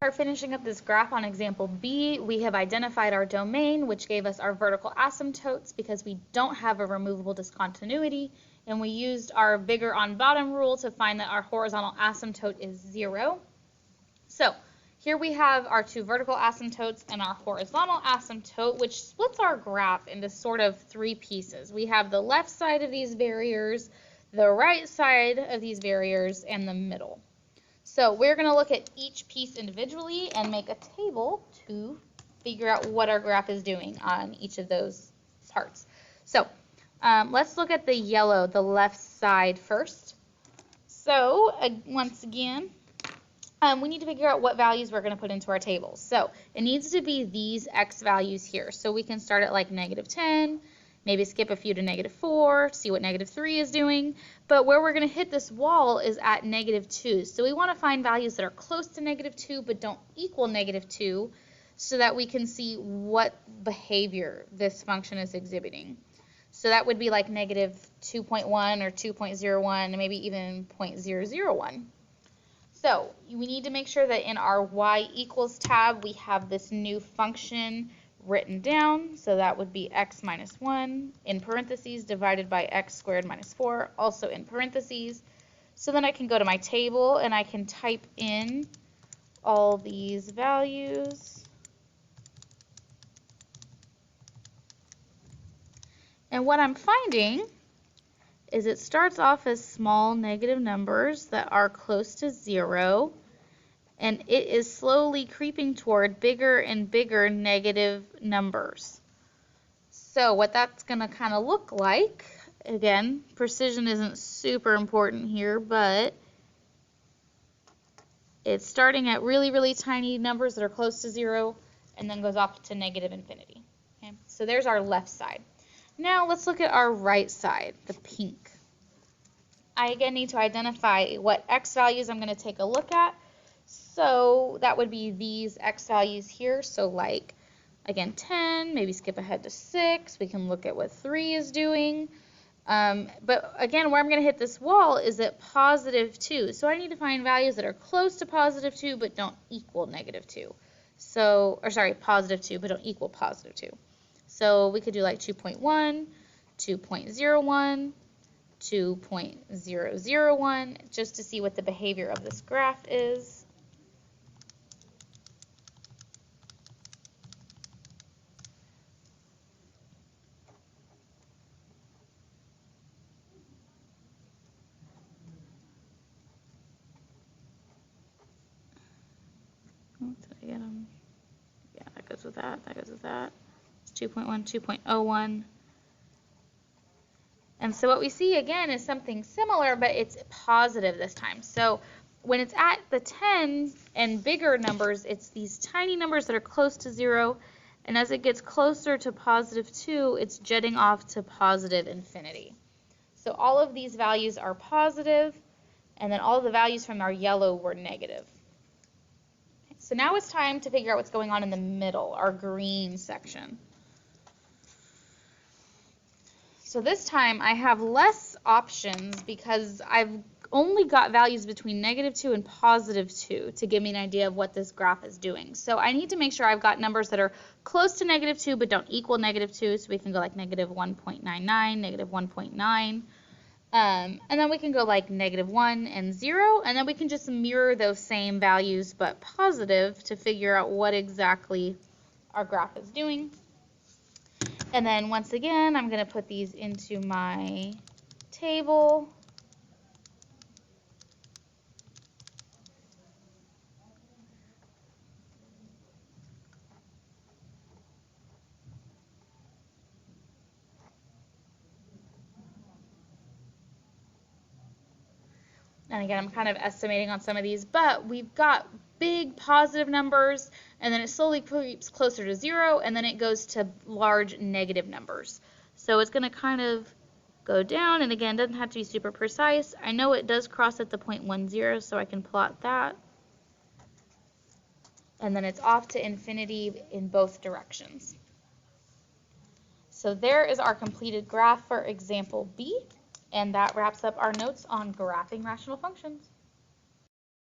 Are finishing up this graph on example B, we have identified our domain, which gave us our vertical asymptotes because we don't have a removable discontinuity, and we used our bigger on bottom rule to find that our horizontal asymptote is 0. So here we have our two vertical asymptotes and our horizontal asymptote, which splits our graph into sort of three pieces. We have the left side of these barriers, the right side of these barriers, and the middle. So we're going to look at each piece individually and make a table to figure out what our graph is doing on each of those parts. So let's look at the yellow, the left side first. So once again, we need to figure out what values we're going to put into our table. So it needs to be these x values here. So we can start at like -10, maybe skip a few to -4, see what -3 is doing. But where we're going to hit this wall is at -2. So we want to find values that are close to -2 but don't equal -2 so that we can see what behavior this function is exhibiting. So that would be like -2.1 or 2.01 and maybe even 0.001. So we need to make sure that in our y equals tab we have this new function written down, so that would be x minus 1 in parentheses divided by x squared minus 4, also in parentheses. So then I can go to my table and I can type in all these values. And what I'm finding is it starts off as small negative numbers that are close to 0. And it is slowly creeping toward bigger and bigger negative numbers. So what that's going to kind of look like, again, precision isn't super important here, but it's starting at really, really tiny numbers that are close to 0 and then goes off to -infinity. Okay? So there's our left side. Now let's look at our right side, the pink. I again need to identify what x values I'm going to take a look at. So that would be these x values here. So like, again, 10, maybe skip ahead to 6. We can look at what 3 is doing. But again, where I'm going to hit this wall is at +2. So I need to find values that are close to +2 but don't equal -2. So, or sorry, +2 but don't equal +2. So we could do like 2.1, 2.01, 2.001, just to see what the behavior of this graph is. Did I get them? Yeah, that goes with that. That goes with that. It's 2.1, 2.01. And so what we see again is something similar, but it's positive this time. So when it's at the 10 and bigger numbers, it's these tiny numbers that are close to 0. And as it gets closer to +2, it's jetting off to +infinity. So all of these values are positive, and then all of the values from our yellow were negative. So now it's time to figure out what's going on in the middle, our green section. So this time I have less options because I've only got values between -2 and +2 to give me an idea of what this graph is doing. So I need to make sure I've got numbers that are close to -2 but don't equal -2. So we can go like -1.99, -1.9. And then we can go like -1 and 0, and then we can just mirror those same values but positive to figure out what exactly our graph is doing. And then once again, I'm going to put these into my table. And again, I'm kind of estimating on some of these, but we've got big positive numbers, and then it slowly creeps closer to 0, and then it goes to large negative numbers. So it's going to kind of go down, and again, doesn't have to be super precise. I know it does cross at the 0.10, so I can plot that. And then it's off to infinity in both directions. So there is our completed graph for example B. And that wraps up our notes on graphing rational functions.